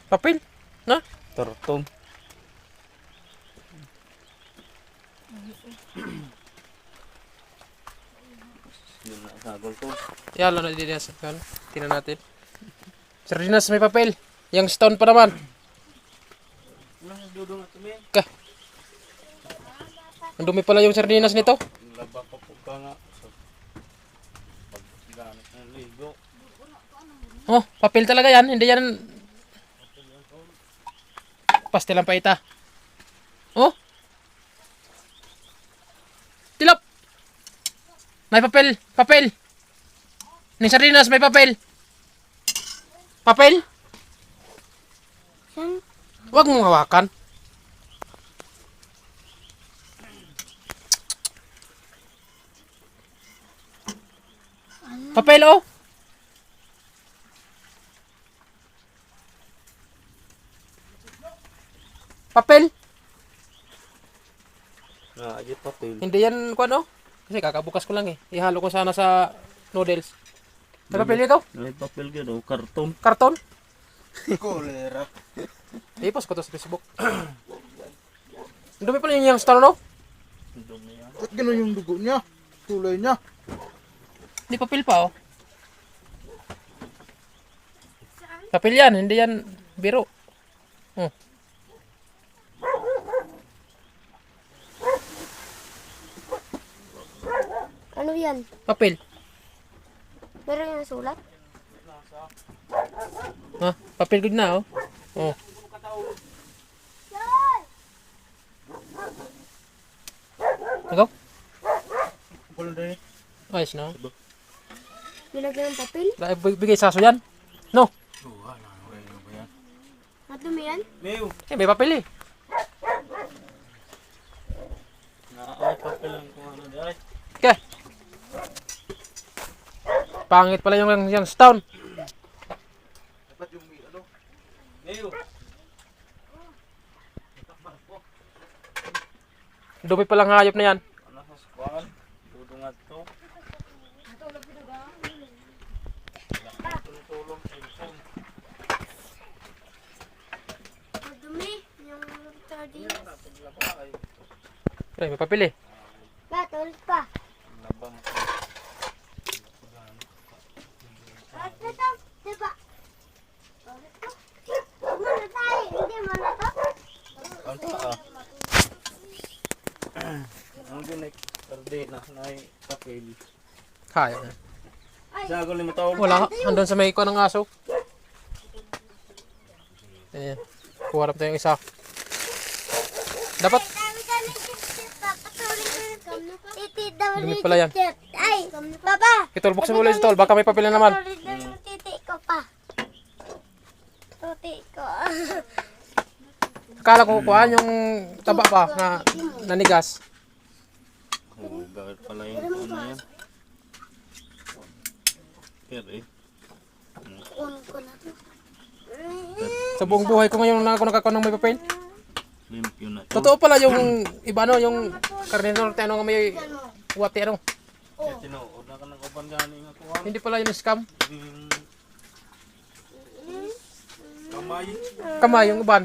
Papel? Na? Karton. Yun na, sagol ko. Yalo na din yan. Tingnan natin. Sardinas may papel. Yung stone pa naman. Nasa dudong at tumin. Ka. Ang dumi pala yung sardinas nito. Laba pa po ka nga. So, paggamit ng ligo. Oh, papel talaga yan. Hindi yan pastel ang paita. Oh. Tilap. May papel. Papel. Ni sardinas may papel. Papel? Saan? Huwag mong hawakan. Papel oh. Papel. Ayot papel. Hindi yan kuan oh. Kasi kakabukas ko lang eh. Ihalo ko sana sa noodles. May papel ito? May papel ka daw. Karton. Karton? Kolera. Ipos ko to sa Facebook. Ang dumi pala yung stone no? Dumi yan. Ba't gano'n yung dugo niya? Kulay niya. Hindi papel pa oh. Papel yan, hindi yan biro. Oh. Ano yan? Papel. Meron yung sulat? Ha? Papel good na oh. Oh. Ikaw? Kulay. Ayos na. Nilagyan ng papel? Bigay saso yan. No. Madumi yan? Mew. Eh, may papel eh. Ay, papel lang kung ano dahil. Okay. Pangit pala yung stone. Dapat yung ano? Mew. Dumi palang hayop na yan. Ano sa squad? Dudong at to. Tulong cellphone. Madumi. Yung sardinas. Ay, may papel eh. Ba, tulis pa. Labang. At ito, diba? Tulis ko. Huwag mo na tayo. Hindi mo na to. Ano pa ah? Ang ginik. Sardinas na ay papel. Hayop na. Sagol mo tawag. Wala ka. Andun sa may ikuha ng aso. Ayan. Kuha rin tayong isa. Dapat. Titi daw Dumi ni pala yan. Jet. Ay, Papa. Itol, buksan mo ulit ito. Baka may papel na naman. Titi ko pa. Titi ko. Akala ko kuhaan yung taba pa na nanigas. Oh, bakit pala yung ano yan? Pero eh. Kunin ko na to. Sa buong buhay ko ngayon na ako nakakuha ng may papel. Limpyo na to. Totoo pala yung iba no, yung karne norte ano nga may wati ano. Kaya tinuod na ka ng upan gani nga kuha. Hindi pala yun scam. Kamay. Kamay yung uban.